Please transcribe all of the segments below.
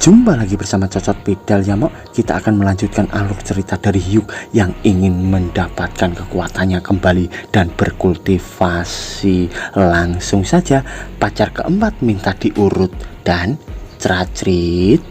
Jumpa lagi bersama Cocot Pedal ya Mok. Kita akan melanjutkan alur cerita dari Hyuk yang ingin mendapatkan kekuatannya kembali dan berkultivasi. Langsung saja pacar keempat minta diurut dan ceracrit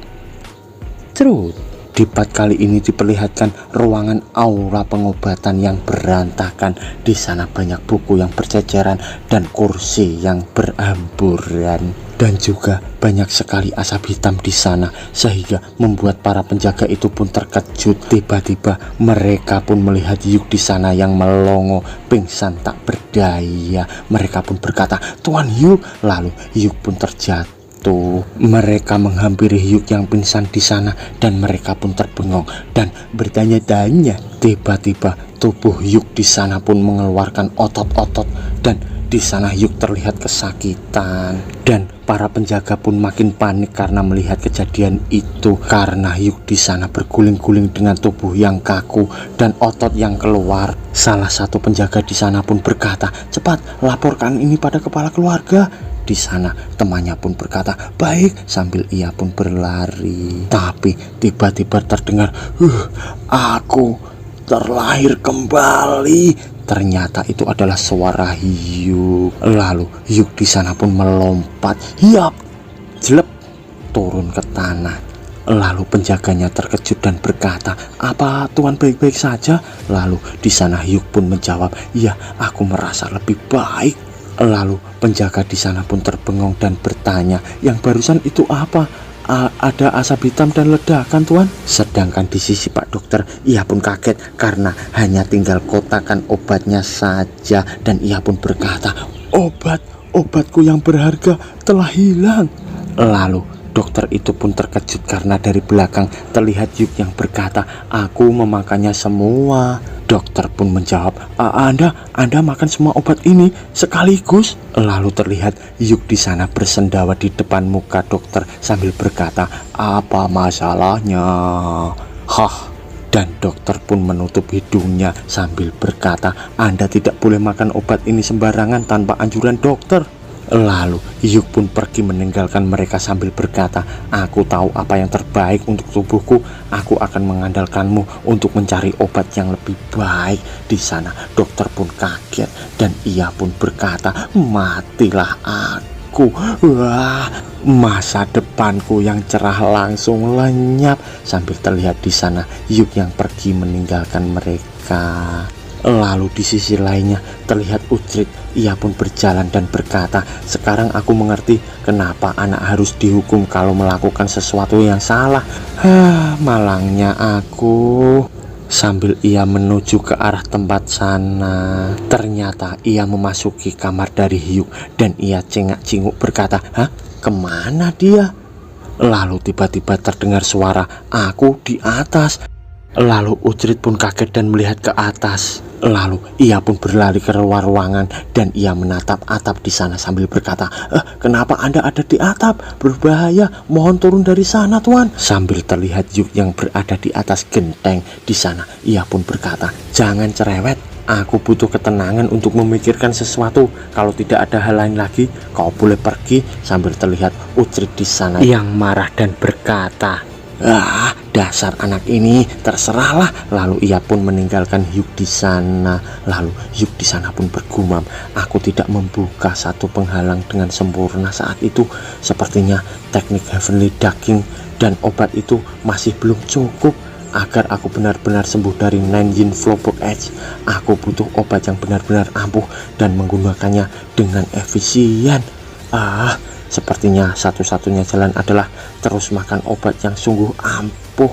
cerut. Di part kali ini diperlihatkan ruangan aura pengobatan yang berantakan. Di sana banyak buku yang berceceran dan kursi yang beramburan. Dan juga banyak sekali asap hitam di sana, sehingga membuat para penjaga itu pun terkejut. Tiba-tiba mereka pun melihat Hyuk di sana yang melongo, pingsan tak berdaya. Mereka pun berkata, "Tuan Hyuk." Lalu Hyuk pun terjatuh. Mereka menghampiri Hyuk yang pingsan di sana dan mereka pun terbengong dan bertanya-tanya. Tiba-tiba tubuh Hyuk di sana pun mengeluarkan otot-otot dan di sana Hyuk terlihat kesakitan dan para penjaga pun makin panik karena melihat kejadian itu, karena Hyuk di sana berguling-guling dengan tubuh yang kaku dan otot yang keluar. Salah satu penjaga di sana pun berkata, "Cepat laporkan ini pada kepala keluarga." Di sana temannya pun berkata, "Baik," sambil ia pun berlari. Tapi tiba-tiba terdengar, "Aku terlahir kembali." Ternyata itu adalah suara Hyuk. Lalu Hyuk di sana pun melompat, hiap, jelek, turun ke tanah. Lalu penjaganya terkejut dan berkata, "Apa Tuan baik-baik saja?" Lalu di sana Hyuk pun menjawab, "Ya, aku merasa lebih baik." Lalu penjaga di sana pun terbengong dan bertanya, "Yang barusan itu apa?" "Ada asap hitam dan ledakan, Tuan." Sedangkan di sisi Pak Dokter, ia pun kaget karena hanya tinggal kotakan obatnya saja. Dan ia pun berkata, Obatku yang berharga telah hilang." Lalu dokter itu pun terkejut karena dari belakang terlihat Hyuk yang berkata, "Aku memakannya semua." Dokter pun menjawab, Anda makan semua obat ini sekaligus?" Lalu terlihat Hyuk di sana bersendawa di depan muka dokter sambil berkata, "Apa masalahnya?" Hah. Dan dokter pun menutup hidungnya sambil berkata, "Anda tidak boleh makan obat ini sembarangan tanpa anjuran dokter." Lalu Hyuk pun pergi meninggalkan mereka sambil berkata, "Aku tahu apa yang terbaik untuk tubuhku. Aku akan mengandalkanmu untuk mencari obat yang lebih baik." Di sana dokter pun kaget dan ia pun berkata, "Matilah aku." Wah, masa depanku yang cerah langsung lenyap. Sambil terlihat di sana Hyuk yang pergi meninggalkan mereka. Lalu di sisi lainnya terlihat Uhtred. Ia pun berjalan dan berkata, "Sekarang aku mengerti kenapa anak harus dihukum kalau melakukan sesuatu yang salah. Malangnya aku." Sambil ia menuju ke arah tempat sana, ternyata ia memasuki kamar dari Hyuk dan ia cengak-cenguk berkata, "Hah? Kemana dia?" Lalu tiba-tiba terdengar suara, "Aku di atas." Lalu Uhtred pun kaget dan melihat ke atas. Lalu ia pun berlari ke luar ruangan dan ia menatap atap di sana sambil berkata, "Kenapa Anda ada di atap? Berbahaya, mohon turun dari sana, Tuan." Sambil terlihat Hyuk yang berada di atas genteng di sana, ia pun berkata, "Jangan cerewet, aku butuh ketenangan untuk memikirkan sesuatu. Kalau tidak ada hal lain lagi, kau boleh pergi." Sambil terlihat Uhtred di sana yang marah dan berkata, "Dasar anak ini, terserahlah." Lalu ia pun meninggalkan Hyuk di sana. Lalu Hyuk di sana pun bergumam, "Aku tidak membuka satu penghalang dengan sempurna saat itu. Sepertinya teknik Heavenly Ducking dan obat itu masih belum cukup agar aku benar-benar sembuh dari Nine Yin Flowbook Edge. Aku butuh obat yang benar-benar ampuh dan menggunakannya dengan efisien. Sepertinya satu-satunya jalan adalah terus makan obat yang sungguh ampuh.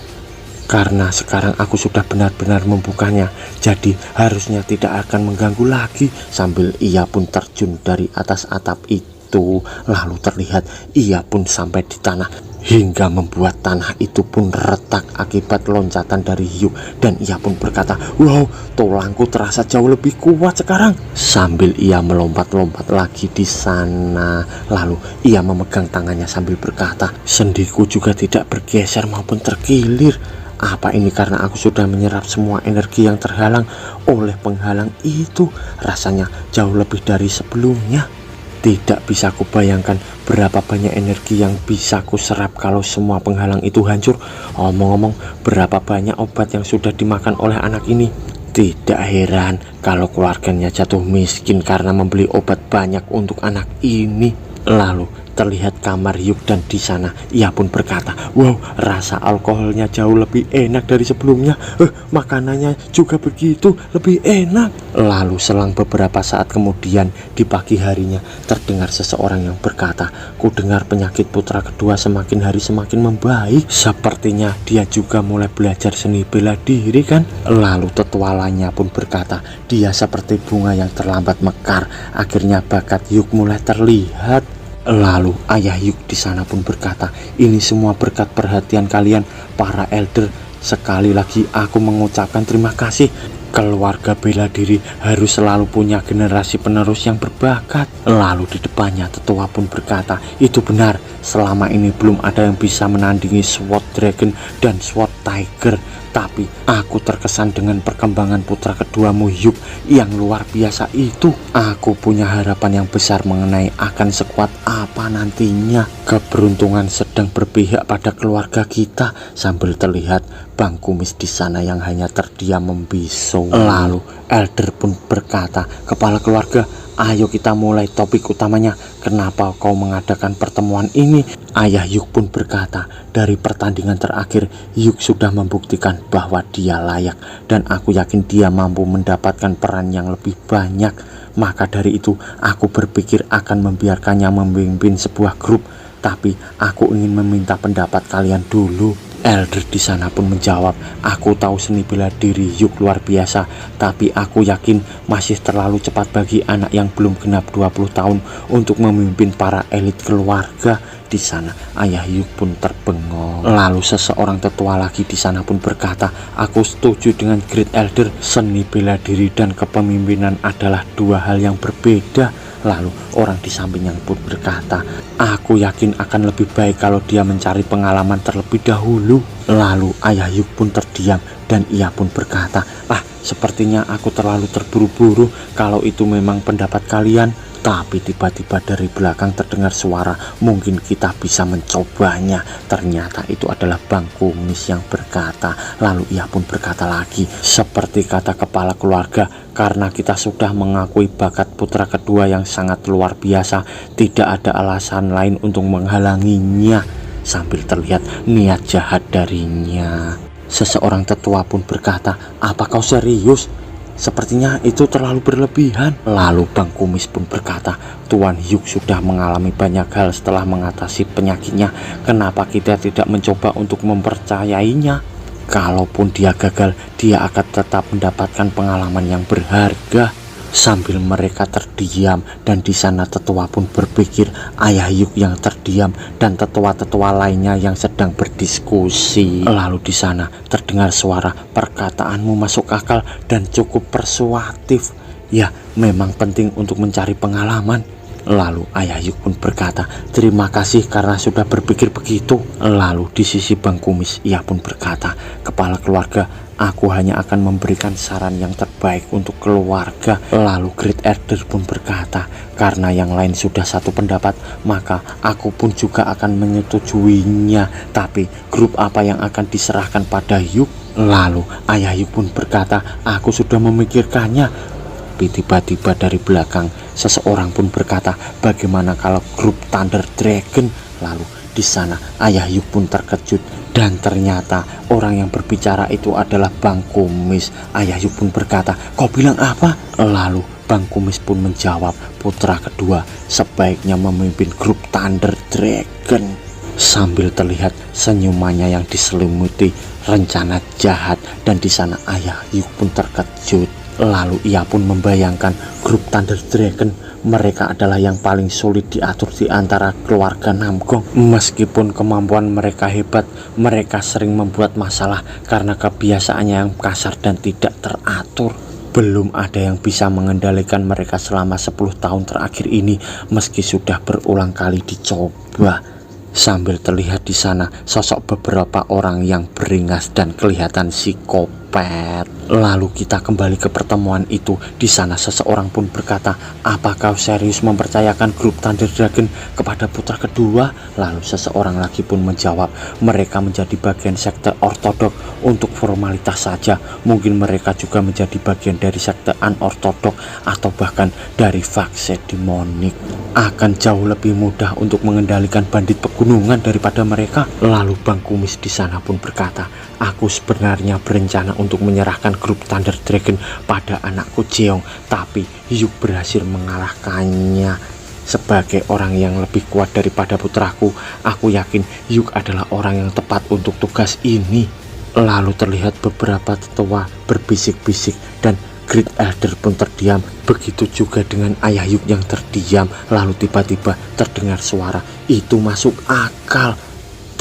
Karena sekarang aku sudah benar-benar membukanya, jadi harusnya tidak akan mengganggu lagi." Sambil ia pun terjun dari atas atap itu. Lalu terlihat ia pun sampai di tanah, hingga membuat tanah itu pun retak akibat loncatan dari Hyuk. Dan ia pun berkata, "Wow, tulangku terasa jauh lebih kuat sekarang." Sambil ia melompat-lompat lagi di sana. Lalu ia memegang tangannya sambil berkata, "Sendiku juga tidak bergeser maupun terkilir. Apa ini karena aku sudah menyerap semua energi yang terhalang oleh penghalang itu? Rasanya jauh lebih dari sebelumnya." Tidak bisa kubayangkan berapa banyak energi yang bisa kuserap kalau semua penghalang itu hancur. Omong-omong, berapa banyak obat yang sudah dimakan oleh anak ini. Tidak heran kalau keluarganya jatuh miskin karena membeli obat banyak untuk anak ini. Lalu terlihat kamar Hyuk dan di sana ia pun berkata, "Wow, rasa alkoholnya jauh lebih enak dari sebelumnya. Makanannya juga begitu lebih enak." Lalu selang beberapa saat kemudian di pagi harinya terdengar seseorang yang berkata, "Ku dengar penyakit putra kedua semakin hari semakin membaik. Sepertinya dia juga mulai belajar seni bela diri kan?" Lalu tetua lainnya pun berkata, "Dia seperti bunga yang terlambat mekar. Akhirnya bakat Hyuk mulai terlihat." Lalu ayah Hyuk di sana pun berkata, "Ini semua berkat perhatian kalian para elder. Sekali lagi aku mengucapkan terima kasih. Keluarga bela diri harus selalu punya generasi penerus yang berbakat." Lalu di depannya tetua pun berkata, "Itu benar, selama ini belum ada yang bisa menandingi Sword Dragon dan Sword Tiger. Tapi aku terkesan dengan perkembangan putra keduamu Hyuk yang luar biasa itu. Aku punya harapan yang besar mengenai akan sekuat apa nantinya. Keberuntungan sedang berpihak pada keluarga kita." Sambil terlihat Bang Kumis di sana yang hanya terdiam membisu. Lalu elder pun berkata, "Kepala keluarga, ayo kita mulai topik utamanya. Kenapa kau mengadakan pertemuan ini?" Ayah Hyuk pun berkata, "Dari pertandingan terakhir, Hyuk sudah membuktikan bahwa dia layak. Dan aku yakin dia mampu mendapatkan peran yang lebih banyak. Maka dari itu, aku berpikir akan membiarkannya memimpin sebuah grup. Tapi aku ingin meminta pendapat kalian dulu." Elder di sana pun menjawab, "Aku tahu seni bela diri Hyuk luar biasa, tapi aku yakin masih terlalu cepat bagi anak yang belum genap 20 tahun untuk memimpin para elit keluarga." Di sana ayah Hyuk pun terbengong. Lalu seseorang tetua lagi di sana pun berkata, "Aku setuju dengan Great Elder. Seni bela diri dan kepemimpinan adalah dua hal yang berbeda." Lalu orang di sampingnya pun berkata, "Aku yakin akan lebih baik kalau dia mencari pengalaman terlebih dahulu." Lalu ayah Hyuk pun terdiam dan ia pun berkata, "Sepertinya aku terlalu terburu-buru kalau itu memang pendapat kalian." Tapi tiba-tiba dari belakang terdengar suara, "Mungkin kita bisa mencobanya." Ternyata itu adalah Bang Kumis yang berkata. Lalu ia pun berkata lagi, "Seperti kata kepala keluarga, karena kita sudah mengakui bakat putra kedua yang sangat luar biasa, tidak ada alasan lain untuk menghalanginya." Sambil terlihat niat jahat darinya. Seseorang tetua pun berkata, "Apa kau serius? Sepertinya itu terlalu berlebihan." Lalu Bang Kumis pun berkata, "Tuan Hyuk sudah mengalami banyak hal setelah mengatasi penyakitnya. Kenapa kita tidak mencoba untuk mempercayainya? Kalaupun dia gagal, dia akan tetap mendapatkan pengalaman yang berharga." Sambil mereka terdiam dan di sana tetua pun berpikir, ayah Hyuk yang terdiam dan tetua-tetua lainnya yang sedang berdiskusi. Lalu di sana terdengar suara, "Perkataanmu masuk akal dan cukup persuasif. Ya, memang penting untuk mencari pengalaman." Lalu ayah Hyuk pun berkata, "Terima kasih karena sudah berpikir begitu." Lalu di sisi Bang Kumis ia pun berkata, "Kepala keluarga, aku hanya akan memberikan saran yang terbaik untuk keluarga." Lalu Great Elder pun berkata, "Karena yang lain sudah satu pendapat, maka aku pun juga akan menyetujuinya. Tapi grup apa yang akan diserahkan pada Hyuk?" Lalu ayah Hyuk pun berkata, "Aku sudah memikirkannya." Tiba-tiba dari belakang seseorang pun berkata, "Bagaimana kalau grup Thunder Dragon?" Lalu di sana ayah Hyuk pun terkejut dan ternyata orang yang berbicara itu adalah Bang Kumis. Ayah Hyuk pun berkata, "Kau bilang apa?" Lalu Bang Kumis pun menjawab, "Putra kedua sebaiknya memimpin grup Thunder Dragon." Sambil terlihat senyumannya yang diselimuti rencana jahat dan di sana ayah Hyuk pun terkejut. Lalu ia pun membayangkan grup Thunder Dragon, mereka adalah yang paling sulit diatur di antara keluarga Namgong. Meskipun kemampuan mereka hebat, mereka sering membuat masalah karena kebiasaannya yang kasar dan tidak teratur. Belum ada yang bisa mengendalikan mereka selama 10 tahun terakhir ini, meski sudah berulang kali dicoba. Sambil terlihat di sana sosok beberapa orang yang beringas dan kelihatan psikopat. Lalu kita kembali ke pertemuan itu. Di sana seseorang pun berkata, "Apa kau serius mempercayakan grup Thunder Dragon kepada putra kedua?" Lalu seseorang lagi pun menjawab, "Mereka menjadi bagian sekte ortodok untuk formalitas saja. Mungkin mereka juga menjadi bagian dari sekte anortodok atau bahkan dari faksi demonik. Akan jauh lebih mudah untuk mengendalikan bandit pegunungan daripada mereka." Lalu Bang Kumis di sana pun berkata, "Aku sebenarnya berencana untuk menyerahkan grup Thunder Dragon pada anakku Jeong, tapi Hyuk berhasil mengalahkannya. Sebagai orang yang lebih kuat daripada putraku, aku yakin Hyuk adalah orang yang tepat untuk tugas ini." Lalu terlihat beberapa tetua berbisik-bisik dan Great Elder pun terdiam. Begitu juga dengan ayah Hyuk yang terdiam. Lalu tiba-tiba terdengar suara, "Itu masuk akal."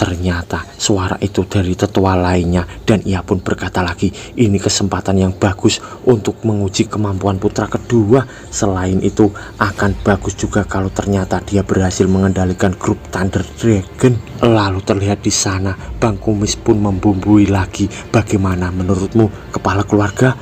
Ternyata suara itu dari tetua lainnya, dan ia pun berkata lagi, "Ini kesempatan yang bagus untuk menguji kemampuan putra kedua. Selain itu, akan bagus juga kalau ternyata dia berhasil mengendalikan grup Thunder Dragon." Lalu terlihat di sana Bang Kumis pun membumbui lagi, "Bagaimana menurutmu, kepala keluarga?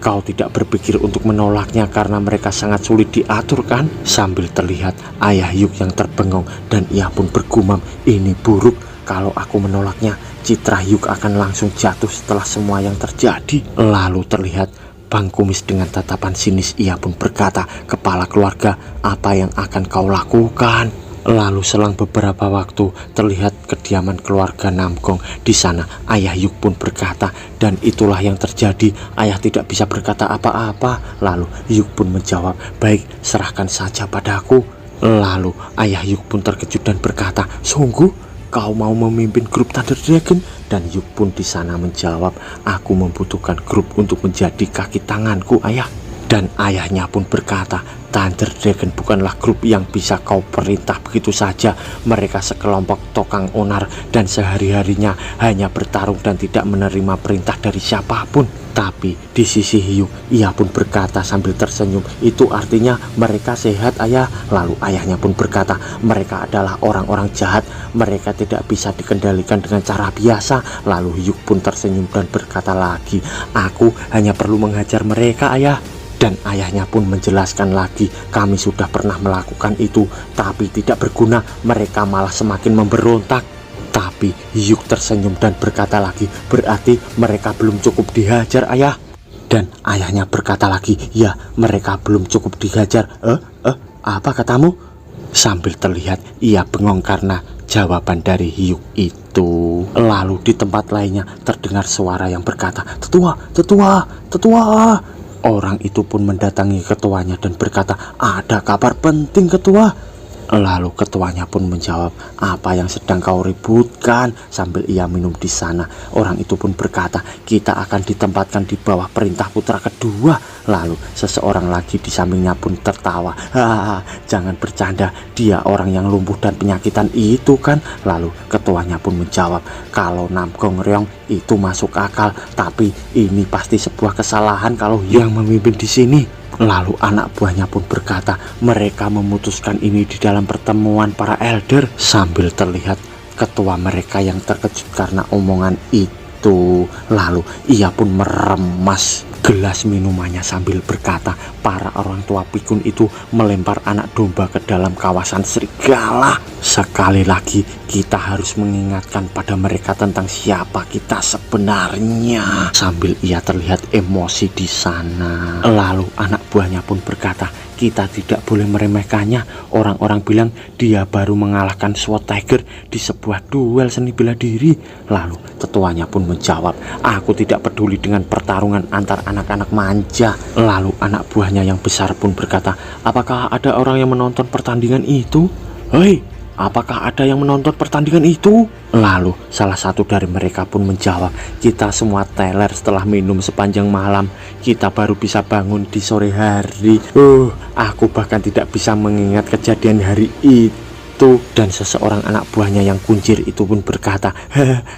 Kau tidak berpikir untuk menolaknya karena mereka sangat sulit diatur, kan?" Sambil terlihat ayah Hyuk yang terbengong, dan ia pun bergumam, "Ini buruk. Kalau aku menolaknya, citra Hyuk akan langsung jatuh setelah semua yang terjadi." Lalu terlihat Bang Kumis dengan tatapan sinis, ia pun berkata, "Kepala keluarga, apa yang akan kau lakukan?" Lalu selang beberapa waktu terlihat kediaman keluarga Namgong. Di sana ayah Hyuk pun berkata, "Dan itulah yang terjadi. Ayah tidak bisa berkata apa-apa." Lalu Hyuk pun menjawab, "Baik, serahkan saja padaku." Lalu ayah Hyuk pun terkejut dan berkata, "Sungguh kau mau memimpin grup Thunder Dragon?" Dan Hyuk pun di sana menjawab, "Aku membutuhkan grup untuk menjadi kaki tanganku, ayah." Dan ayahnya pun berkata, "Thunder Dragon bukanlah grup yang bisa kau perintah begitu saja. Mereka sekelompok tokang onar dan sehari-harinya hanya bertarung dan tidak menerima perintah dari siapapun." Tapi di sisi Hyuk, ia pun berkata sambil tersenyum, "Itu artinya mereka sehat, ayah." Lalu ayahnya pun berkata, "Mereka adalah orang-orang jahat. Mereka tidak bisa dikendalikan dengan cara biasa." Lalu Hyuk pun tersenyum dan berkata lagi, "Aku hanya perlu menghajar mereka, ayah." Dan ayahnya pun menjelaskan lagi, "Kami sudah pernah melakukan itu, tapi tidak berguna. Mereka malah semakin memberontak." Tapi Hyuk tersenyum dan berkata lagi, "Berarti mereka belum cukup dihajar, ayah." Dan ayahnya berkata lagi, "Ya, mereka belum cukup dihajar." Apa katamu?" Sambil terlihat ia bengong karena jawaban dari Hyuk itu. Lalu di tempat lainnya terdengar suara yang berkata, "Tetua, tetua, tetua." Orang itu pun mendatangi ketuanya dan berkata, "Ada kabar penting, ketua." Lalu ketuanya pun menjawab, "Apa yang sedang kau ributkan?" Sambil ia minum di sana. Orang itu pun berkata, "Kita akan ditempatkan di bawah perintah putra kedua." Lalu seseorang lagi di sampingnya pun tertawa, "Hahaha, jangan bercanda, dia orang yang lumpuh dan penyakitan itu, kan?" Lalu ketuanya pun menjawab, "Kalau Namgong Ryong itu masuk akal, tapi ini pasti sebuah kesalahan kalau yang memimpin di sini." Lalu anak buahnya pun berkata, "Mereka memutuskan ini di dalam pertemuan para elder." Sambil terlihat ketua mereka yang terkejut karena omongan itu. Lalu ia pun meremas gelas minumannya sambil berkata, "Para orang tua pikun itu melempar anak domba ke dalam kawasan serigala. Sekali lagi kita harus mengingatkan pada mereka tentang siapa kita sebenarnya." Sambil ia terlihat emosi di sana. Lalu anak buahnya pun berkata, "Kita tidak boleh meremehkannya. Orang-orang bilang dia baru mengalahkan SWAT Tiger di sebuah duel seni bela diri." Lalu tetuanya pun menjawab, "Aku tidak peduli dengan pertarungan antar anak-anak manja." Lalu anak buahnya yang besar pun berkata, "Apakah ada orang yang menonton pertandingan itu? Hei, apakah ada yang menonton pertandingan itu?" Lalu salah satu dari mereka pun menjawab, "Kita semua teler setelah minum sepanjang malam. Kita baru bisa bangun di sore hari. Aku bahkan tidak bisa mengingat kejadian hari itu." itu. Dan seseorang anak buahnya yang kuncir itu pun berkata,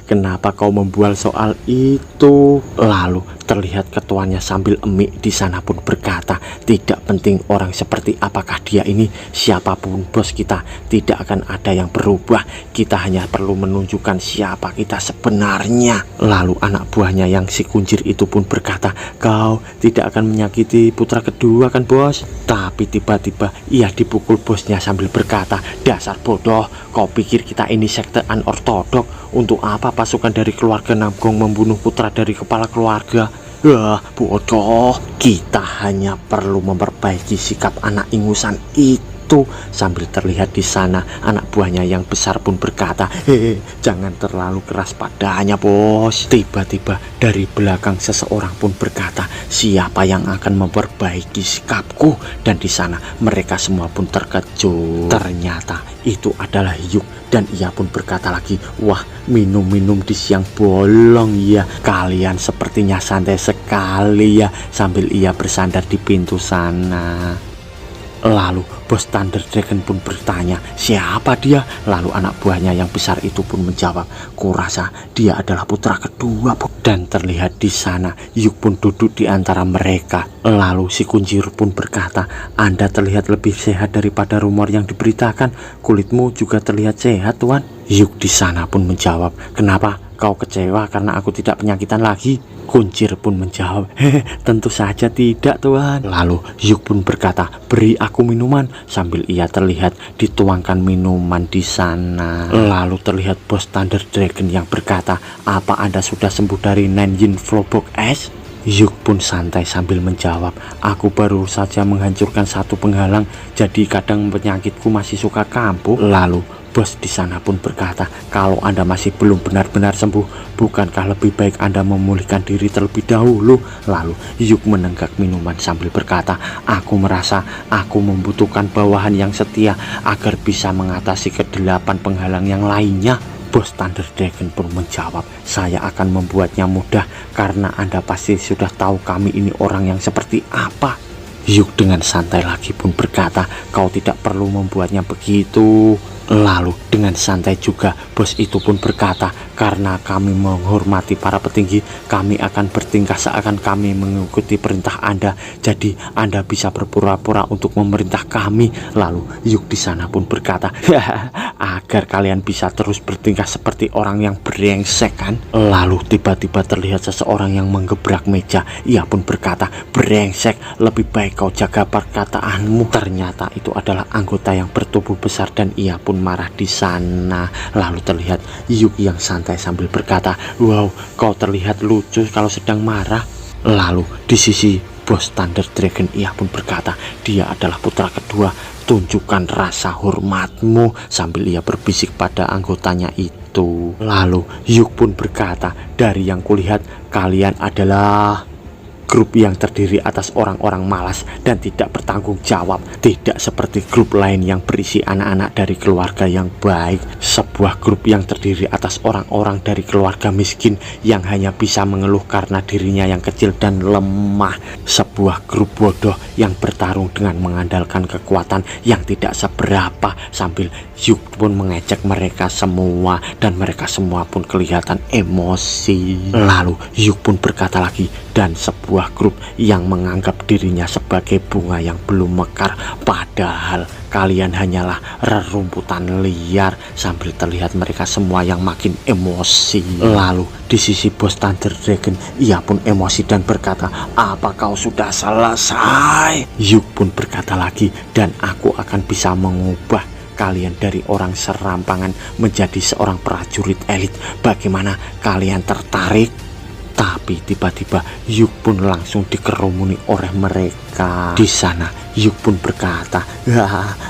kenapa kau membual soal itu? Lalu terlihat ketuanya sambil emik di sana pun berkata, tidak penting orang seperti apakah dia ini, siapapun bos kita, tidak akan ada yang berubah. Kita hanya perlu menunjukkan siapa kita sebenarnya. Lalu anak buahnya yang si kuncir itu pun berkata, kau tidak akan menyakiti putra kedua kan bos? Tapi tiba-tiba ia dipukul bosnya sambil berkata, dasar bodoh, kau pikir kita ini sekte anortodok? Untuk apa pasukan dari keluarga Namgong membunuh putra dari kepala keluarga? Wah, bodoh. Kita hanya perlu memperbaiki sikap anak ingusan itu. Sambil terlihat di sana anak buahnya yang besar pun berkata, jangan terlalu keras padanya bos. Tiba-tiba dari belakang seseorang pun berkata, siapa yang akan memperbaiki sikapku? Dan di sana mereka semua pun terkejut. Ternyata itu adalah Hyuk. Dan ia pun berkata lagi, wah, minum-minum di siang bolong ya. Kalian sepertinya santai sekali ya. Sambil ia bersandar di pintu sana. Lalu bos Thunder Dragon pun bertanya, siapa dia? Lalu anak buahnya yang besar itu pun menjawab, kurasa dia adalah putra kedua. Dan terlihat di sana Hyuk pun duduk di antara mereka. Lalu si kuncir pun berkata, Anda terlihat lebih sehat daripada rumor yang diberitakan. Kulitmu juga terlihat sehat tuan. Hyuk di sana pun menjawab, kenapa kau kecewa karena aku tidak penyakitan lagi? Kuncir pun menjawab, tentu saja tidak tuan. Lalu Hyuk pun berkata, beri aku minuman. Sambil ia terlihat dituangkan minuman di sana. Lalu terlihat bos Thunder Dragon yang berkata, apa Anda sudah sembuh dari Nanjing Flowbox S? Hyuk pun santai sambil menjawab, aku baru saja menghancurkan satu penghalang, jadi kadang penyakitku masih suka kambuh. Lalu bos di sana pun berkata, kalau Anda masih belum benar-benar sembuh, bukankah lebih baik Anda memulihkan diri terlebih dahulu? Lalu Hyuk menenggak minuman sambil berkata, aku merasa aku membutuhkan bawahan yang setia agar bisa mengatasi kedelapan penghalang yang lainnya. Bos Thunder Dragon pun menjawab, saya akan membuatnya mudah karena Anda pasti sudah tahu kami ini orang yang seperti apa. Hyuk dengan santai lagi pun berkata, kau tidak perlu membuatnya begitu. Lalu dengan santai juga bos itu pun berkata, karena kami menghormati para petinggi, kami akan bertingkah seakan kami mengikuti perintah Anda. Jadi Anda bisa berpura-pura untuk memerintah kami. Lalu Hyuk di sana pun berkata, agar kalian bisa terus bertingkah seperti orang yang brengsek kan? Lalu tiba-tiba terlihat seseorang yang menggebrak meja. Ia pun berkata, brengsek, lebih baik kau jaga perkataanmu. Ternyata itu adalah anggota yang bertubuh besar dan ia pun marah di sana. Lalu terlihat Hyuk yang santai sambil berkata, wow, kau terlihat lucu kalau sedang marah. Lalu di sisi bos Thunder Dragon ia pun berkata, dia adalah putra kedua, tunjukkan rasa hormatmu. Sambil ia berbisik pada anggotanya itu. Lalu Hyuk pun berkata, dari yang kulihat kalian adalah grup yang terdiri atas orang-orang malas dan tidak bertanggung jawab, tidak seperti grup lain yang berisi anak-anak dari keluarga yang baik. Sebuah grup yang terdiri atas orang-orang dari keluarga miskin yang hanya bisa mengeluh karena dirinya yang kecil dan lemah. Sebuah grup bodoh yang bertarung dengan mengandalkan kekuatan yang tidak seberapa. Sambil Hyuk pun mengejek mereka semua dan mereka semua pun kelihatan emosi. Lalu Hyuk pun berkata lagi, dan sebuah grup yang menganggap dirinya sebagai bunga yang belum mekar, padahal kalian hanyalah rerumputan liar. Sambil terlihat mereka semua yang makin emosi. Lalu di sisi bos Thunder Dragon ia pun emosi dan berkata, apa kau sudah selesai? Hyuk pun berkata lagi, dan aku akan bisa mengubah kalian dari orang serampangan menjadi seorang prajurit elit. Bagaimana, kalian tertarik? Tapi tiba-tiba Hyuk pun langsung dikerumuni oleh mereka. Di sana Hyuk pun berkata,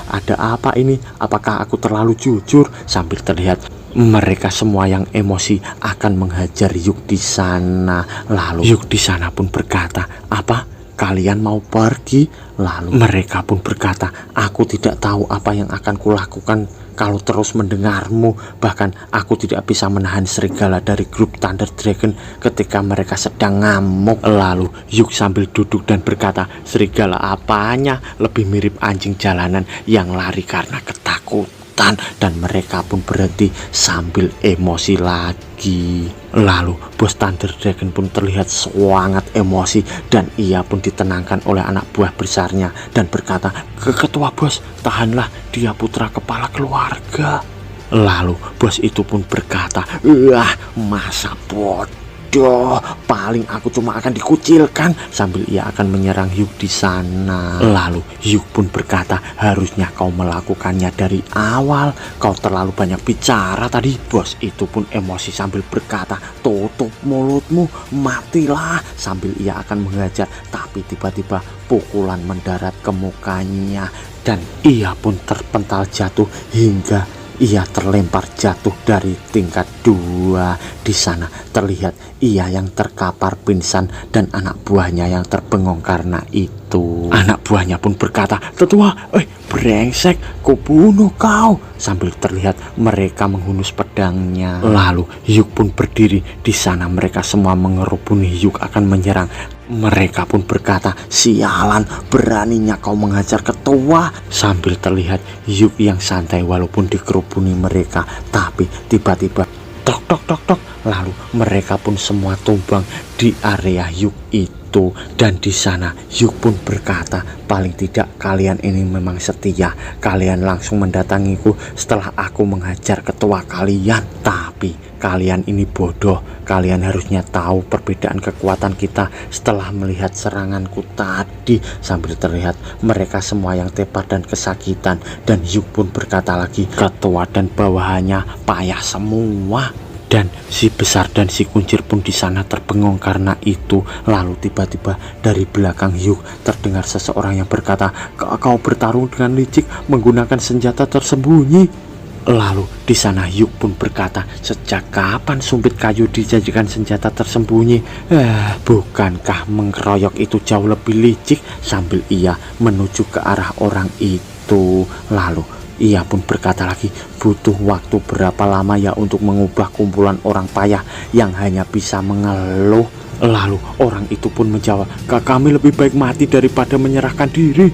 ada apa ini? Apakah aku terlalu jujur? Sambil terlihat mereka semua yang emosi akan menghajar Hyuk di sana. Lalu Hyuk di sana pun berkata, apa? Kalian mau pergi? Lalu mereka pun berkata, aku tidak tahu apa yang akan kulakukan kalau terus mendengarmu. Bahkan aku tidak bisa menahan serigala dari grup Thunder Dragon ketika mereka sedang ngamuk. Lalu Hyuk sambil duduk dan berkata, serigala apanya? Lebih mirip anjing jalanan yang lari karena ketakutan. ketakutan dan mereka pun berhenti sambil emosi lagi. Lalu bos Thunder Dragon pun terlihat sangat emosi dan ia pun ditenangkan oleh anak buah besarnya dan berkata, Ketua bos, tahanlah, dia putra kepala keluarga. Lalu bos itu pun berkata, wah, masa bodoh, paling aku cuma akan dikucilkan, sambil ia akan menyerang Hyuk di sana. Lalu Hyuk pun berkata, harusnya kau melakukannya dari awal, kau terlalu banyak bicara tadi. Bos itu pun emosi sambil berkata, tutup mulutmu, matilah, sambil ia akan menghajar. Tapi tiba-tiba pukulan mendarat ke mukanya dan ia pun terpental jatuh hingga ia terlempar jatuh dari tingkat 2. Di sana terlihat ia yang terkapar pingsan dan anak buahnya yang terbengong karena itu. Anak buahnya pun berkata, Tetua, brengsek, ku bunuh kau, sambil terlihat mereka menghunus pedangnya. Lalu Hyuk pun berdiri. Di sana mereka semua mengerubuni Hyuk akan menyerang. Mereka pun berkata, sialan, beraninya kau menghajar ketua, sambil terlihat Hyuk yang santai walaupun dikerubuni mereka. Tapi tiba-tiba tok tok tok tok, lalu mereka pun semua tumbang di area Hyuk itu. Dan di sana Hyuk pun berkata, paling tidak kalian ini memang setia, kalian langsung mendatangiku setelah aku menghajar ketua kalian. Tapi kalian ini bodoh, kalian harusnya tahu perbedaan kekuatan kita setelah melihat seranganku tadi, sambil terlihat mereka semua yang tepar dan kesakitan. Dan Hyuk pun berkata lagi, ketua dan bawahannya payah semua. Dan si besar dan si kuncir pun di sana terbengong karena itu. Lalu tiba-tiba dari belakang Hyuk terdengar seseorang yang berkata, kau bertarung dengan licik menggunakan senjata tersembunyi. Lalu di sana Hyuk pun berkata, sejak kapan sumpit kayu dijadikan senjata tersembunyi? Bukankah mengeroyok itu jauh lebih licik? Sambil ia menuju ke arah orang itu. Lalu ia pun berkata lagi, butuh waktu berapa lama ya untuk mengubah kumpulan orang payah yang hanya bisa mengeluh? Lalu orang itu pun menjawab, kami lebih baik mati daripada menyerahkan diri.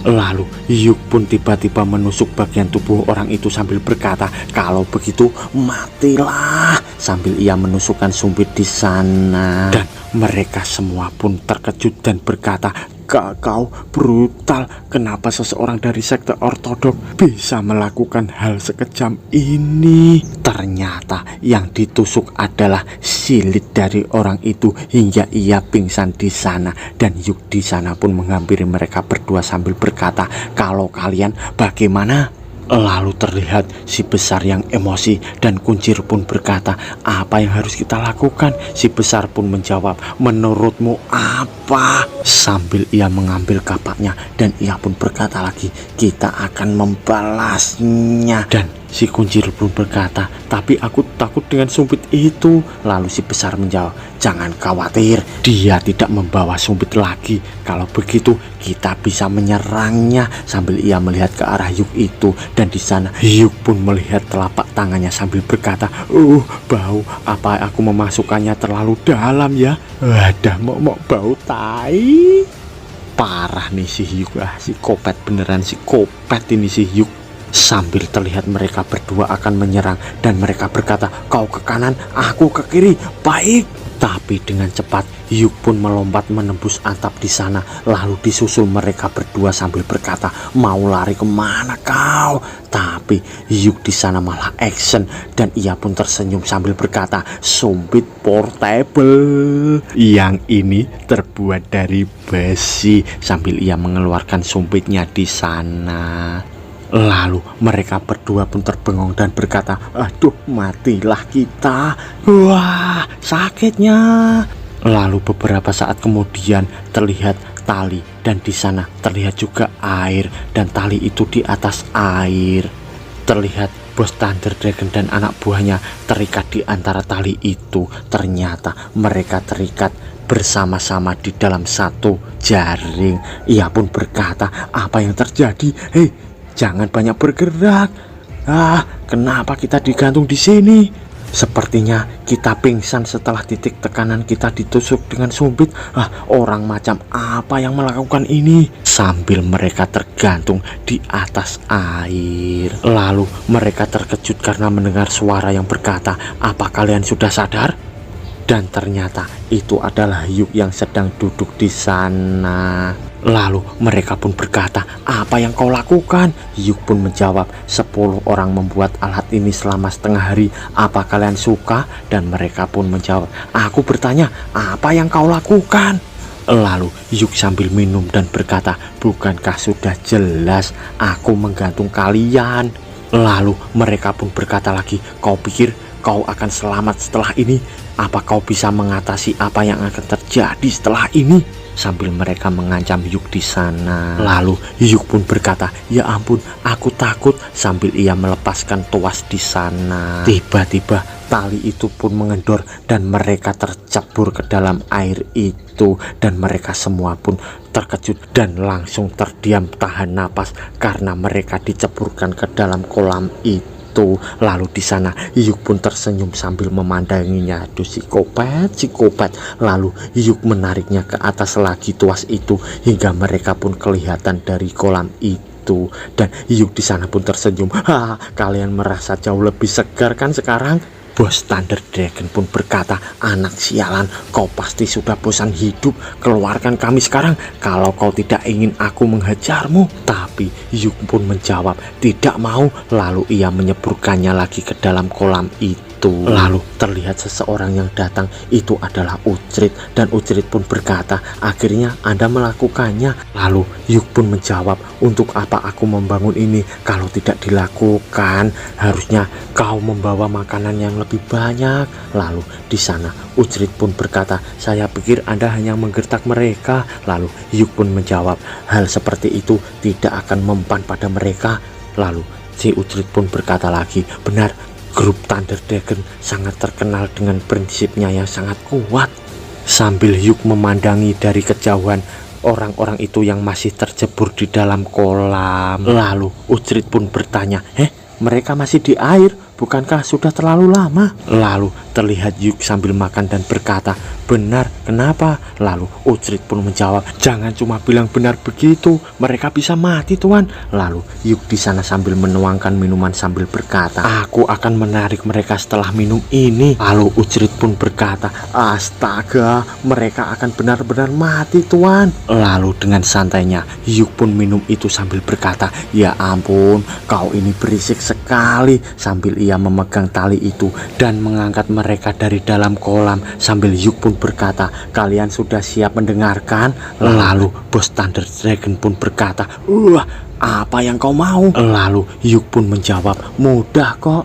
Lalu Hyuk pun tiba-tiba menusuk bagian tubuh orang itu sambil berkata, kalau begitu matilah, sambil ia menusukkan sumpit di sana. Dan mereka semua pun terkejut dan berkata, kau brutal, kenapa seseorang dari sekte ortodok bisa melakukan hal sekejam ini? Ternyata yang ditusuk adalah silit dari orang itu hingga ia pingsan di sana. Dan Hyuk di sana pun menghampiri mereka berdua sambil berkata, kalau kalian bagaimana? Lalu terlihat si besar yang emosi dan kuncir pun berkata, apa yang harus kita lakukan? Si besar pun menjawab, menurutmu apa? Sambil ia mengambil kapaknya dan ia pun berkata lagi, kita akan membalasnya. Dan si kuncir pun berkata, tapi aku takut dengan sumpit itu. Lalu si besar menjawab, jangan khawatir, dia tidak membawa sumpit lagi. Kalau begitu kita bisa menyerangnya. Sambil ia melihat ke arah Hyuk itu. Dan di sana Hyuk pun melihat telapak tangannya sambil berkata, bau, apa aku memasukkannya terlalu dalam ya? Wadah, mau bau tai. Parah nih si Hyuk, si kopet beneran, si kopet ini si Hyuk. Sambil terlihat mereka berdua akan menyerang dan mereka berkata, kau ke kanan, aku ke kiri, baik. Tapi dengan cepat Hyuk pun melompat menembus atap di sana. Lalu disusul mereka berdua sambil berkata, mau lari kemana kau? Tapi Hyuk di sana malah action dan ia pun tersenyum sambil berkata, sumpit portable yang ini terbuat dari besi, sambil ia mengeluarkan sumpitnya di sana. Lalu mereka berdua pun terbengong dan berkata, aduh, matilah kita, wah sakitnya. Lalu beberapa saat kemudian terlihat tali dan di sana terlihat juga air dan tali itu di atas air. Terlihat bos Thunder Dragon dan anak buahnya terikat di antara tali itu. Ternyata mereka terikat bersama-sama di dalam satu jaring. Ia pun berkata, apa yang terjadi? Hei, jangan banyak bergerak. Kenapa kita digantung di sini? Sepertinya kita pingsan setelah titik tekanan kita ditusuk dengan sumpit. Orang macam apa yang melakukan ini? Sambil mereka tergantung di atas air. Lalu mereka terkejut karena mendengar suara yang berkata, "Apa kalian sudah sadar?" Dan ternyata itu adalah Hyuk yang sedang duduk di sana. Lalu mereka pun berkata, "Apa yang kau lakukan?" Hyuk pun menjawab, 10 orang membuat alat ini selama setengah hari. Apa kalian suka? Dan mereka pun menjawab, "Aku bertanya, apa yang kau lakukan?" Lalu Hyuk sambil minum dan berkata, "Bukankah sudah jelas aku menggantung kalian?" Lalu mereka pun berkata lagi, "Kau pikir kau akan selamat setelah ini? Apa kau bisa mengatasi apa yang akan terjadi setelah ini?" Sambil mereka mengancam Hyuk di sana. Lalu Hyuk pun berkata, "Ya ampun, aku takut." Sambil ia melepaskan tuas di sana. Tiba-tiba tali itu pun mengendor dan mereka tercebur ke dalam air itu. Dan mereka semua pun terkejut dan langsung terdiam tahan napas karena mereka diceburkan ke dalam kolam itu. Lalu di sana Hyuk pun tersenyum sambil memandanginya. Aduh, psikopat. Lalu Hyuk menariknya ke atas lagi tuas itu hingga mereka pun kelihatan dari kolam itu. Dan Hyuk di sana pun tersenyum. Kalian merasa jauh lebih segar kan sekarang? Bos Thunder Dragon pun berkata, "Anak sialan, kau pasti sudah bosan hidup. Keluarkan kami sekarang kalau kau tidak ingin aku menghajarmu." Tapi Hyuk pun menjawab, "Tidak mau." Lalu ia menyeburkannya lagi ke dalam kolam itu. Lalu terlihat seseorang yang datang. Itu adalah Ucrit. Dan Ucrit pun berkata, "Akhirnya Anda melakukannya." Lalu Hyuk pun menjawab, "Untuk apa aku membangun ini kalau tidak dilakukan? Harusnya kau membawa makanan yang lebih banyak." Lalu di sana Ucrit pun berkata, "Saya pikir Anda hanya menggertak mereka." Lalu Hyuk pun menjawab, "Hal seperti itu tidak akan mempan pada mereka." Lalu si Ucrit pun berkata lagi, "Benar, grup Thunder Dragon sangat terkenal dengan prinsipnya yang sangat kuat." Sambil Hyuk memandangi dari kejauhan orang-orang itu yang masih terjebur di dalam kolam. Lalu Ucrit pun bertanya, mereka masih di air? Bukankah sudah terlalu lama?" Lalu terlihat Hyuk sambil makan dan berkata, "Benar, kenapa?" Lalu Ucrit pun menjawab, "Jangan cuma bilang benar begitu, mereka bisa mati, Tuan." Lalu Hyuk di sana sambil menuangkan minuman sambil berkata, "Aku akan menarik mereka setelah minum ini." Lalu Ucrit pun berkata, "Astaga, mereka akan benar-benar mati, Tuan." Lalu dengan santainya Hyuk pun minum itu sambil berkata, "Ya ampun, kau ini berisik sekali." Sambil ia memegang tali itu dan mengangkat mereka dari dalam kolam. Sambil Hyuk pun berkata, "Kalian sudah siap mendengarkan?" Lalu Bos Thunder Dragon pun berkata, "Apa yang kau mau?" Lalu Hyuk pun menjawab, "Mudah kok.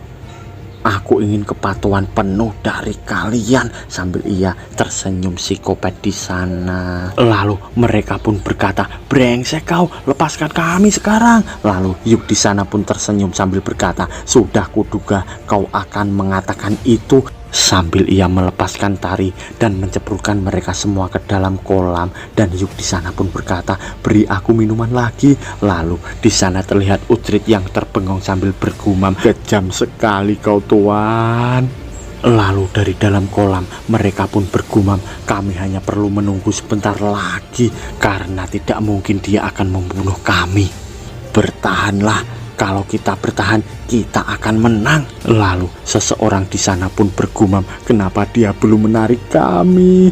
Aku ingin kepatuhan penuh dari kalian." Sambil ia tersenyum psikopat di sana. Lalu mereka pun berkata, "Brengsek kau, lepaskan kami sekarang." Lalu Hyuk di sana pun tersenyum sambil berkata, "Sudah kuduga kau akan mengatakan itu." Sambil ia melepaskan tari dan menceburkan mereka semua ke dalam kolam. Dan Hyuk di sana pun berkata, "Beri aku minuman lagi." Lalu di sana terlihat Ucrit yang terbengong sambil bergumam, "Kejam sekali kau, Tuan." Lalu dari dalam kolam mereka pun bergumam, "Kami hanya perlu menunggu sebentar lagi karena tidak mungkin dia akan membunuh kami. Bertahanlah. Kalau kita bertahan, kita akan menang." Lalu seseorang di sana pun bergumam, "Kenapa dia belum menarik kami?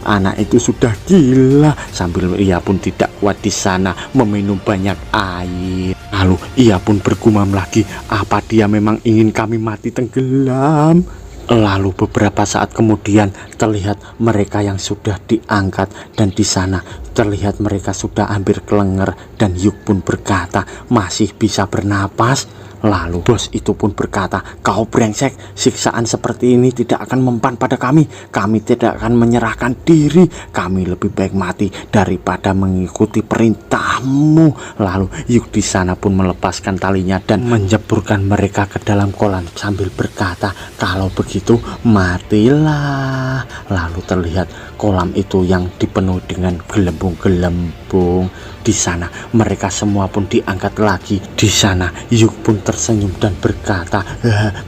Anak itu sudah gila." Sambil ia pun tidak kuat di sana meminum banyak air. Lalu ia pun bergumam lagi, "Apa dia memang ingin kami mati tenggelam?" Lalu beberapa saat kemudian terlihat mereka yang sudah diangkat dan di sana terlihat mereka sudah hampir kelenger. Dan Hyuk pun berkata, "Masih bisa bernapas?" Lalu bos itu pun berkata, "Kau brengsek, siksaan seperti ini tidak akan mempan pada kami. Kami tidak akan menyerahkan diri. Kami lebih baik mati daripada mengikuti perintahmu." Lalu Hyuk di sana pun melepaskan talinya dan menjeburkan mereka ke dalam kolam sambil berkata, "Kalau begitu matilah." Lalu terlihat kolam itu yang dipenuhi dengan gelembung-gelembung. Di sana mereka semua pun diangkat lagi. Di sana Hyuk pun tersenyum dan berkata,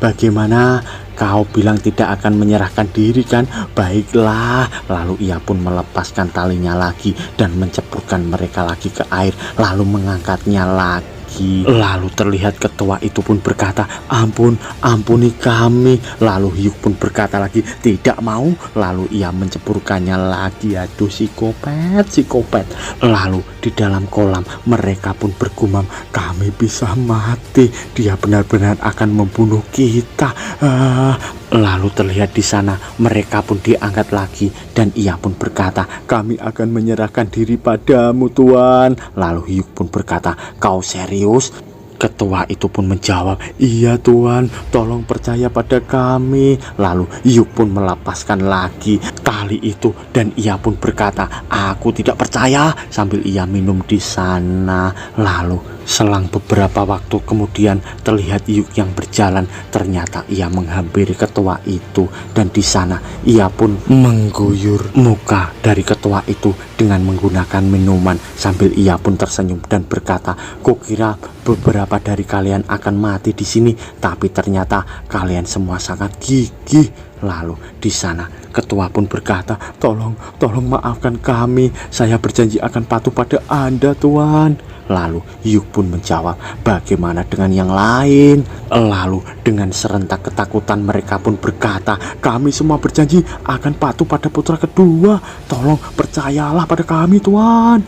"Bagaimana Kau bilang tidak akan menyerahkan diri kan? Baiklah. Lalu ia pun melepaskan talinya lagi dan menceburkan mereka lagi ke air, lalu mengangkatnya lagi. Lalu terlihat ketua itu pun berkata, ampuni kami. Lalu Hyuk pun berkata lagi, tidak mau. Lalu ia menceburkannya lagi. Aduh, psikopat. Lalu di dalam kolam mereka pun bergumam, kami bisa mati, dia benar-benar akan membunuh kita. Lalu terlihat di sana mereka pun diangkat lagi dan ia pun berkata, kami akan menyerahkan diri padamu Tuan. Lalu Hyuk pun berkata, kau serius? Ketua itu pun menjawab, iya Tuan, tolong percaya pada kami. Lalu Hyuk pun melepaskan lagi tali itu dan ia pun berkata, aku tidak percaya, sambil ia minum di sana. Lalu selang beberapa waktu kemudian terlihat Hyuk yang berjalan. Ternyata ia menghampiri ketua itu dan di sana ia pun mengguyur muka dari ketua itu dengan menggunakan minuman sambil ia pun tersenyum dan berkata, kukira beberapa dari kalian akan mati di sini, tapi ternyata kalian semua sangat gigih. Lalu di sana ketua pun berkata, tolong maafkan kami, saya berjanji akan patuh pada Anda Tuan. Lalu Hyuk pun menjawab, bagaimana dengan yang lain? Lalu dengan serentak ketakutan mereka pun berkata, kami semua berjanji akan patuh pada putra kedua, tolong percayalah pada kami Tuan,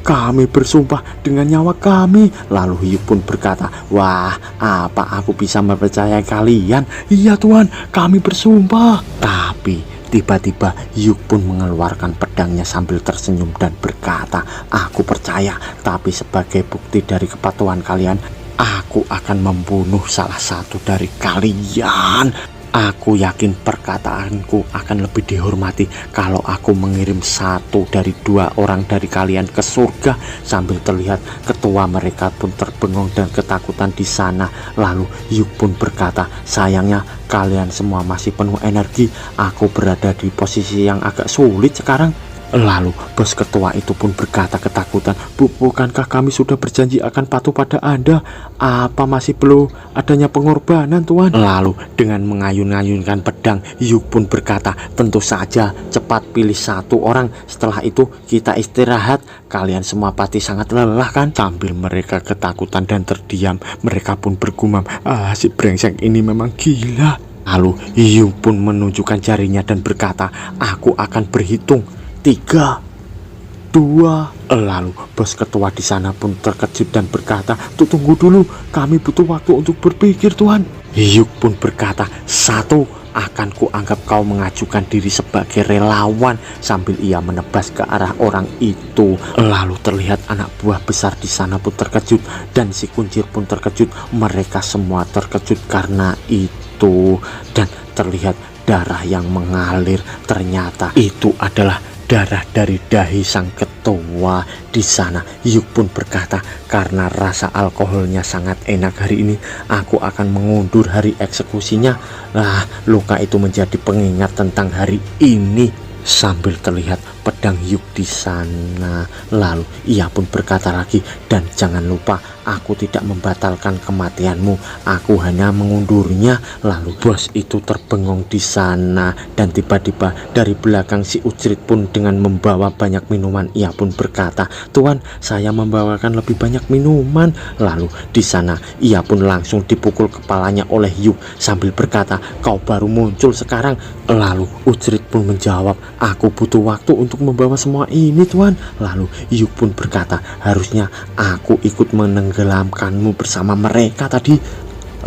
kami bersumpah dengan nyawa kami. Lalu Hyuk pun berkata, wah, apa aku bisa mempercayai kalian? Iya Tuan, kami bersumpah. Tapi tiba-tiba Hyuk pun mengeluarkan pedangnya sambil tersenyum dan berkata, aku percaya, tapi sebagai bukti dari kepatuhan kalian, aku akan membunuh salah satu dari kalian. Aku yakin perkataanku akan lebih dihormati kalau aku mengirim satu dari dua orang dari kalian ke surga. Sambil terlihat ketua mereka pun terbengong dan ketakutan di sana. Lalu Hyuk pun berkata, sayangnya kalian semua masih penuh energi. Aku berada di posisi yang agak sulit sekarang. Lalu bos ketua itu pun berkata ketakutan, bukankah kami sudah berjanji akan patuh pada Anda? Apa masih perlu adanya pengorbanan Tuan? Lalu dengan mengayun-ayunkan pedang, Hyuk pun berkata, tentu saja, cepat pilih satu orang, setelah itu kita istirahat. Kalian semua pasti sangat lelah kan? Sambil mereka ketakutan dan terdiam, mereka pun bergumam, si brengsek ini memang gila. Lalu Hyuk pun menunjukkan jarinya dan berkata, aku akan berhitung 3, 2. Lalu bos ketua di sana pun terkejut dan berkata, tunggu dulu, kami butuh waktu untuk berpikir Tuan. Hyuk pun berkata, 1. Akan kuanggap kau mengajukan diri sebagai relawan. Sambil ia menebas ke arah orang itu. Lalu terlihat anak buah besar di sana pun terkejut dan si kuncir pun terkejut. Mereka semua terkejut karena itu. Dan terlihat darah yang mengalir. Ternyata itu adalah darah dari dahi sang ketua. Di sana Hyuk pun berkata, karena rasa alkoholnya sangat enak hari ini, aku akan mengundur hari eksekusinya. Luka itu menjadi pengingat tentang hari ini. Sambil terlihat pedang Hyuk di sana. Lalu ia pun berkata lagi, dan jangan lupa, aku tidak membatalkan kematianmu, aku hanya mengundurnya. Lalu bos itu terbengong di sana dan tiba-tiba dari belakang si Ujrit pun dengan membawa banyak minuman. Ia pun berkata, Tuan, saya membawakan lebih banyak minuman. Lalu di sana ia pun langsung dipukul kepalanya oleh Hyuk sambil berkata, kau baru muncul sekarang. Lalu Ujrit pun menjawab, aku butuh waktu untuk membawa semua ini Tuan. Lalu Hyuk pun berkata, harusnya aku ikut menenggelamkanmu bersama mereka tadi.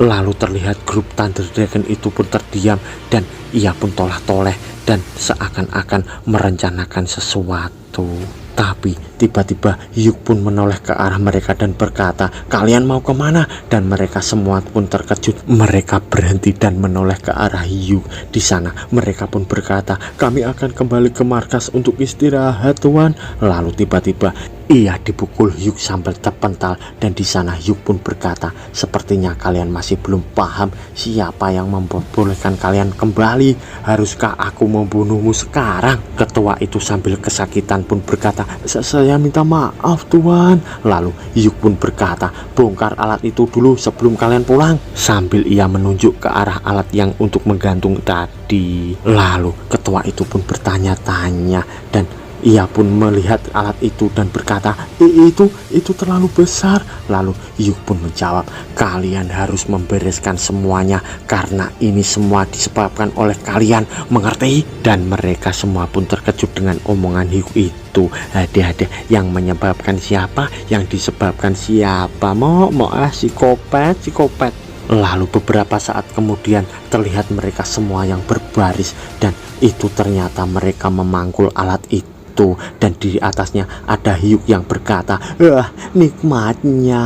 Lalu terlihat grup Thunder Dragon itu pun terdiam dan ia pun tolah-toleh dan seakan-akan merencanakan sesuatu. Tapi tiba-tiba Hyuk pun menoleh ke arah mereka dan berkata, kalian mau kemana? Dan mereka semua pun terkejut. Mereka berhenti dan menoleh ke arah Hyuk. Di sana mereka pun berkata, kami akan kembali ke markas untuk istirahat Tuan. Lalu tiba-tiba Ia dipukul Hyuk sampai terpental dan di sana Hyuk pun berkata, sepertinya kalian masih belum paham siapa yang memperbolehkan kalian kembali. Haruskah aku membunuhmu sekarang? Ketua itu sambil kesakitan pun berkata, saya minta maaf Tuan. Lalu Hyuk pun berkata, bongkar alat itu dulu sebelum kalian pulang. Sambil ia menunjuk ke arah alat yang untuk menggantung tadi. Lalu ketua itu pun bertanya-tanya dan ia pun melihat alat itu dan berkata, itu terlalu besar. Lalu Hyuk pun menjawab, kalian harus membereskan semuanya karena ini semua disebabkan oleh kalian, mengerti? Dan mereka semua pun terkejut dengan omongan Hyuk itu. Hade-hade, yang menyebabkan siapa? Yang disebabkan siapa? Psikopat. Lalu beberapa saat kemudian terlihat mereka semua yang berbaris dan itu ternyata mereka memangkul alat itu. Dan di atasnya ada Hyuk yang berkata, nikmatnya.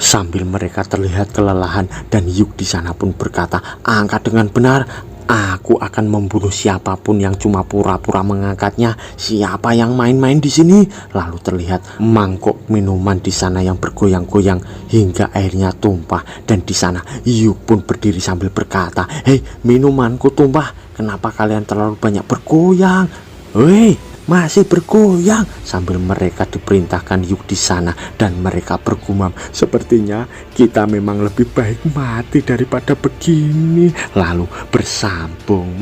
Sambil mereka terlihat kelelahan dan Hyuk di sana pun berkata, angkat dengan benar. Aku akan membunuh siapapun yang cuma pura-pura mengangkatnya. Siapa yang main-main di sini? Lalu terlihat mangkok minuman di sana yang bergoyang-goyang hingga airnya tumpah. Dan di sana Hyuk pun berdiri sambil berkata, hei, minumanku tumpah. Kenapa kalian terlalu banyak bergoyang? Hei, masih bergoyang. Sambil mereka diperintahkan Hyuk di sana dan mereka bergumam, sepertinya kita memang lebih baik mati daripada begini. Lalu bersambung.